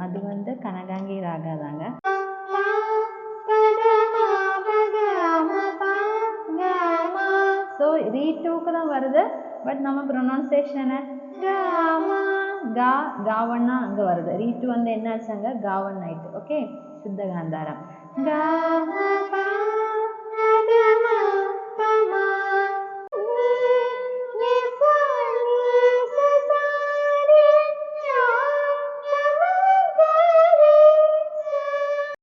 அது வந்து கனகாங்கி ராகா தாங்க. ஸோ ரீ2க்கு தான் வருது, பட் நம்ம ப்ரொனவுன்சியேஷனை காவன்னா அங்கே வருது. ரீ2 வந்து என்ன ஆச்சாங்க, காவன் ஆயிட்டு. ஓகே, சித்த காந்தாரம்.